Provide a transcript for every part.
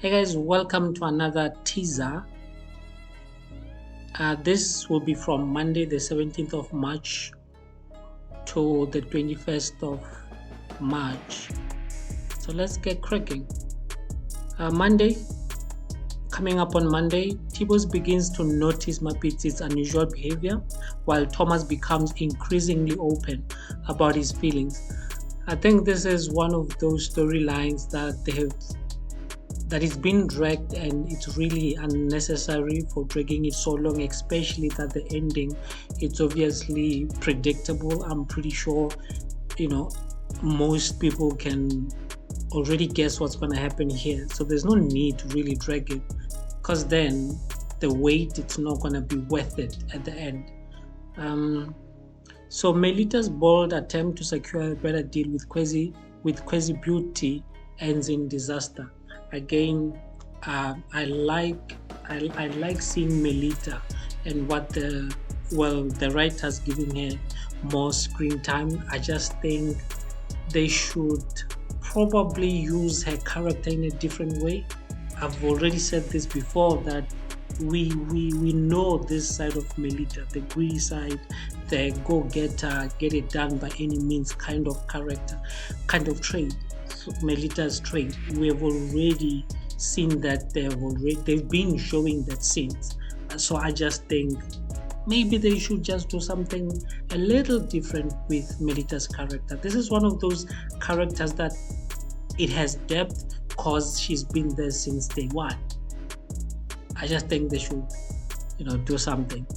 Hey guys, welcome to another teaser. This will be from Monday, the 17th of March to the 21st of March. So let's get cracking. Monday, coming up on Monday, Tibos begins to notice Mapiti's unusual behavior while Thomas becomes increasingly open about his feelings. I think this is one of those storylines that it's been dragged, and it's really unnecessary for dragging it so long, especially that the ending, it's obviously predictable. I'm pretty sure most people can already guess what's going to happen here, so there's no need to really drag it, because then the wait, it's not going to be worth it at the end. So Melita's bold attempt to secure a better deal with Kwezi Beauty ends in disaster. Again, I like seeing Melita and what the writers giving her more screen time. I just think they should probably use her character in a different way. I've already said this before, that we know this side of Melita, the greedy side, the go-getter, get it done by any means kind of character, kind of trait. So Melita's trait, we have already seen that they've been showing that since. So I just think maybe they should just do something a little different with Melita's character. This is one of those characters that it has depth because she's been there since day one. I just think they should, do something.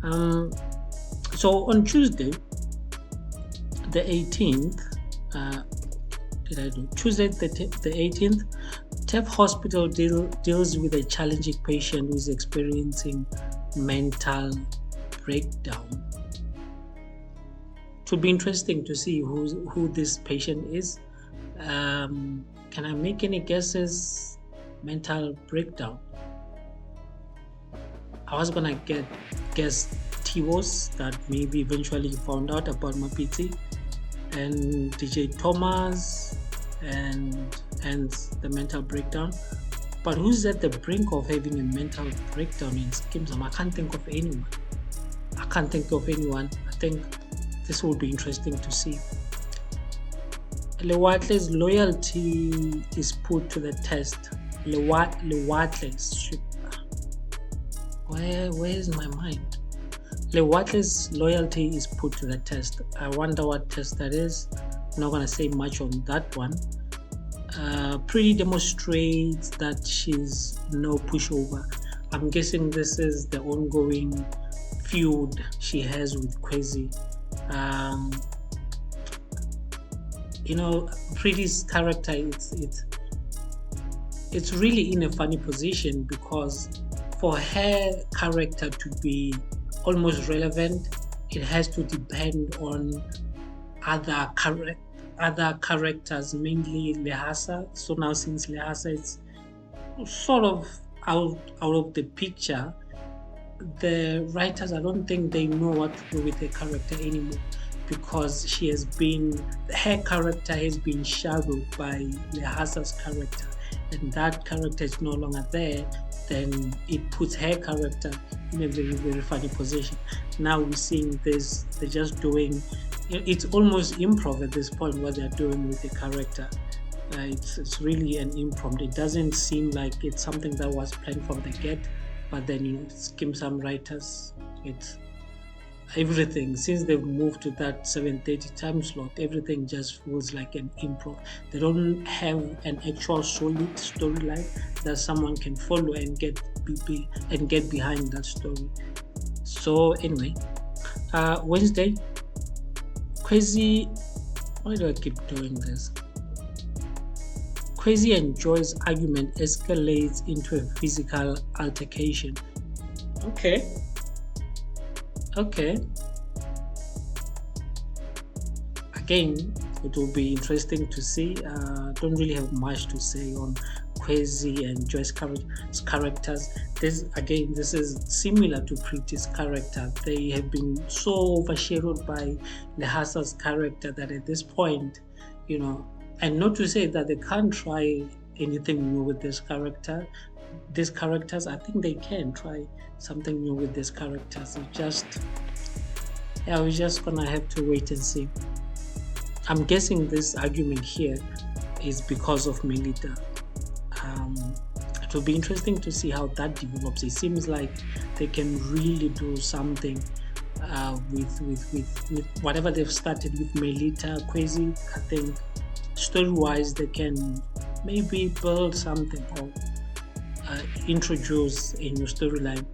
So on Tuesday, the 18th, Tuesday the 18th, TEF Hospital deals with a challenging patient who is experiencing mental breakdown. It would be interesting to see who this patient is. Can I make any guesses? Mental breakdown. I was gonna guess Tibos, that maybe eventually you found out about Mapiti, and DJ Thomas, and the mental breakdown. But who's at the brink of having a mental breakdown in Skeem? I can't think of anyone. I think this will be interesting to see. Lewatle's loyalty is put to the test. Lewatle's, where's my mind? Lewatle's loyalty is put to the test. I wonder what test that is. I'm not gonna say much on that one. Pretty demonstrates that she's no pushover. I'm guessing this is the ongoing feud she has with Kwezi. Pretty's character, it's really in a funny position, because for her character to be almost relevant, it has to depend on other characters, mainly Lehasa. So now, since Lehasa is sort of out of the picture, the writers, I don't think they know what to do with the character anymore, because her character has been shadowed by Lehasa's character, and that character is no longer there. Then it puts her character in a very, very funny position. Now we're seeing this, they're just doing, it's almost improv at this point, what they're doing with the character. It's really an improv. It doesn't seem like it's something that was planned from the get, but then some writers, it's everything, since they've moved to that 7:30 time slot, everything just feels like an improv. They don't have an actual solid storyline that someone can follow and get behind that story. So anyway, Wednesday, Kwezi, why do I keep doing this? Kwezi and Joy's argument escalates into a physical altercation. Okay. Again, it will be interesting to see. Don't really have much to say on Kwezi and Joy's characters. This is similar to Pretty's character. They have been so overshadowed by Lehasa's character that at this point, and not to say that they can't try anything new with this character. These characters, I think they can try something new with these characters. We're just gonna have to wait and see. I'm guessing this argument here is because of Melita. It will be interesting to see how that develops. It seems like they can really do something with whatever they've started with Melita, Kwezi. I think story-wise they can maybe build something or introduce a new storyline.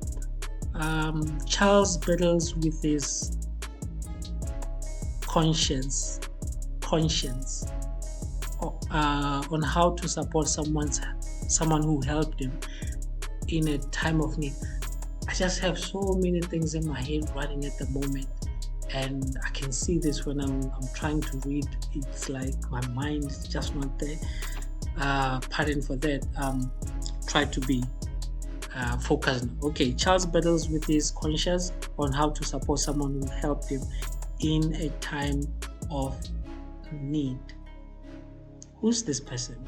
Charles battles with his conscience on how to support someone who helped him in a time of need. I just have so many things in my head running at the moment, and I can see this when I'm trying to read. It's like my mind is just not there. Pardon for that. Try to be focused. Okay, Charles battles with his conscience on how to support someone who helped him in a time of need. Who's this person?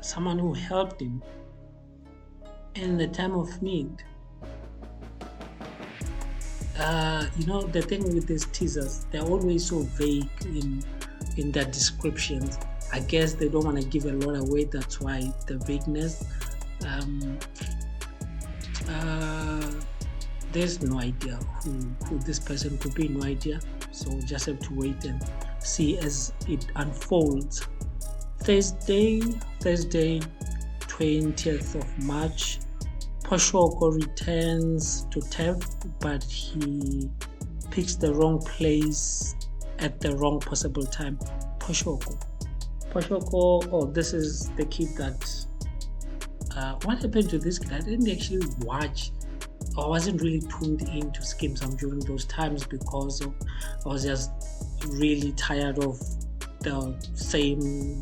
Someone who helped him in the time of need. The thing with these teasers, they're always so vague in their descriptions. I guess they don't want to give a lot away. That's why the vagueness. There's no idea who this person could be. No idea. So we'll just have to wait and see as it unfolds. Thursday, 20th of March, Poshoko returns to TEV, but he picks the wrong place at the wrong possible time. Poshoko, this is the kid that... what happened to this kid? I didn't actually watch. I wasn't really tuned into Skeem during those times because I was just really tired of the same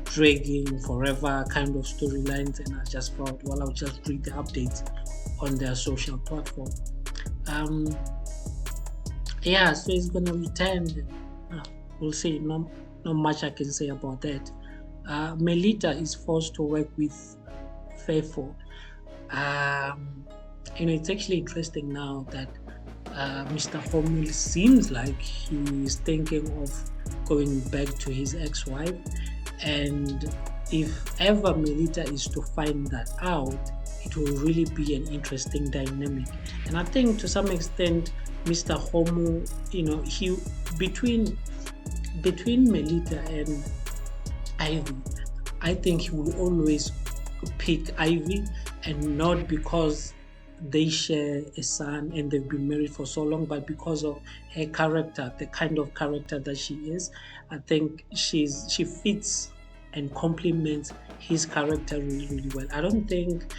dragging forever kind of storylines, and I just thought, I'll just read the updates on their social platform. So he's gonna return. We'll see. Not much I can say about that. Melita is forced to work with Faithful. It's actually interesting now that Mr. Homil seems like he's thinking of going back to his ex-wife, and if ever Melita is to find that out, it will really be an interesting dynamic. And I think to some extent Mr. Homo, he between Melita and Ivy, I think he will always pick Ivy, and not because they share a son and they've been married for so long, but because of her character, the kind of character that she is. I think she fits and complements his character really, really well. I don't think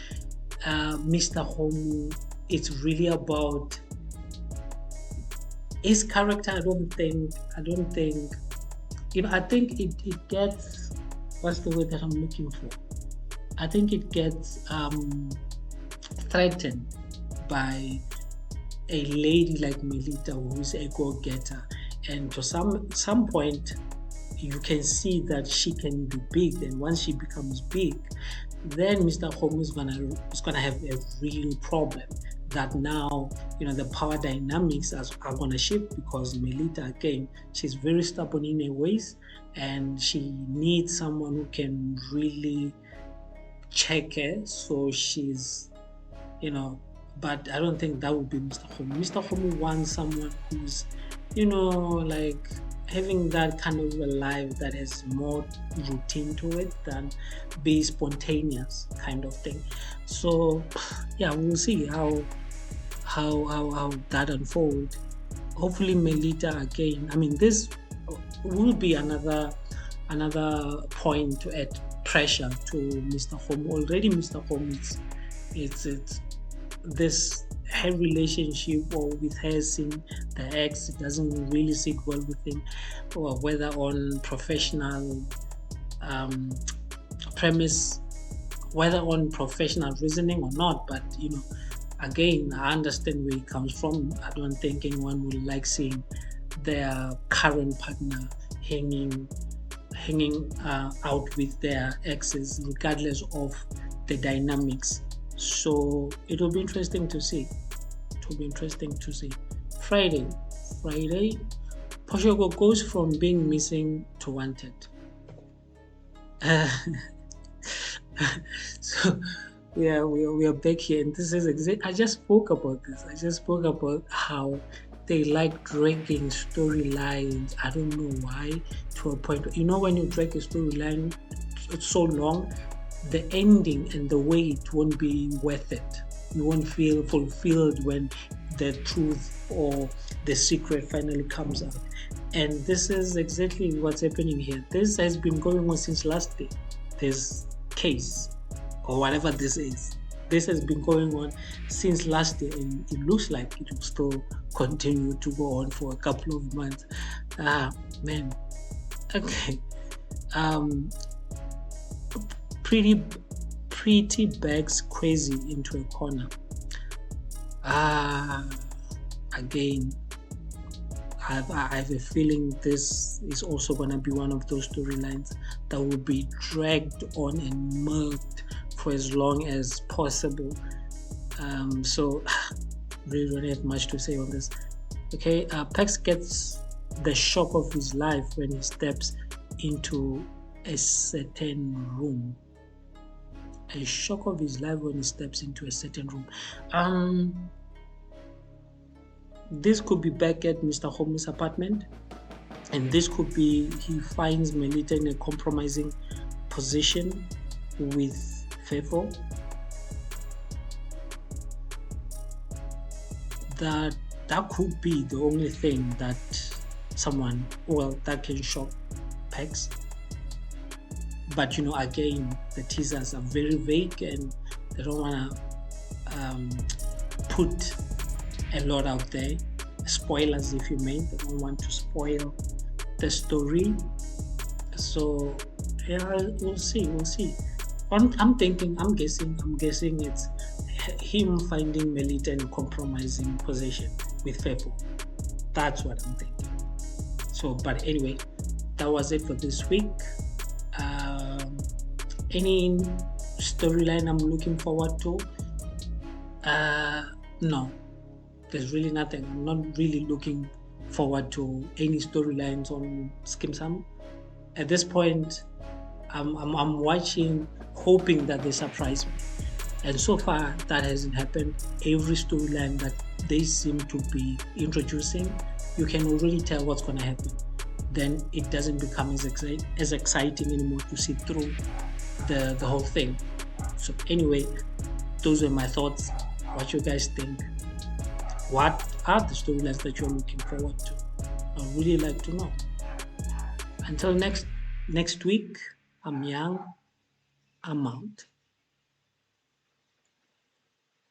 Mr. Homo, it's really about his character. I think I think it gets, what's the word that I'm looking for? I think it gets threatened by a lady like Melita, who's a go-getter, and to some point you can see that she can be big, and once she becomes big, then Mr. Homo is gonna have a real problem. That now the power dynamics are gonna shift, because Melita, again, she's very stubborn in her ways, and she needs someone who can really check her. So she's but I don't think that would be Mr. Homo. Mr. Homo wants someone who's like having that kind of a life that has more routine to it than be spontaneous kind of thing. So we'll see how that unfolds. Hopefully Melita, again, this will be another point to add pressure to Mr. Homo. Already Mr. Homo, it's this her relationship or with her seeing the ex, it doesn't really sit well with him, or whether on professional premise, whether on professional reasoning or not. But again, I understand where it comes from. I don't think anyone would like seeing their current partner hanging hanging out with their exes, regardless of the dynamics. So it will be interesting to see. It will be interesting to see. Friday, Poshoko goes from being missing to wanted. So we are back here, and this is I just spoke about this. I just spoke about how they like dragging storylines. I don't know why, to a point. When you drag a storyline so long, the ending and the wait won't be worth it. You won't feel fulfilled when the truth or the secret finally comes out. And this is exactly what's happening here. This has been going on since last day. This case, or whatever this is, this has been going on since last year, and it looks like it will still continue to go on for a couple of months. Man. Okay. Pretty bags crazy into a corner. Again, I have a feeling this is also going to be one of those storylines that will be dragged on and milked for as long as possible. So really don't have much to say on this. Okay, Pax gets the shock of his life when he steps into a certain room. A shock of his life when he steps into a certain room. This could be back at Mr. Holmes' apartment, and this could be he finds Melita in a compromising position with Fefo. That could be the only thing that that can shock Pax. But again, the teasers are very vague, and they don't want to put a lot out there. Spoilers, if you may. They don't want to spoil the story. So yeah, we'll see. I'm guessing it's him finding Melita in a compromising position with Fefo. That's what I'm thinking. So, but anyway, that was it for this week. Any storyline I'm looking forward to? No, there's really nothing. I'm not really looking forward to any storylines on Skeem. At this point, I'm watching, hoping that they surprise me. And so far, that hasn't happened. Every storyline that they seem to be introducing, you can already tell what's going to happen. Then it doesn't become as exciting anymore to see through the whole thing. So anyway, those were my thoughts. What you guys think? What are the storylines that you're looking forward to? I'd really like to know. Until next week, I'm Young. I'm out.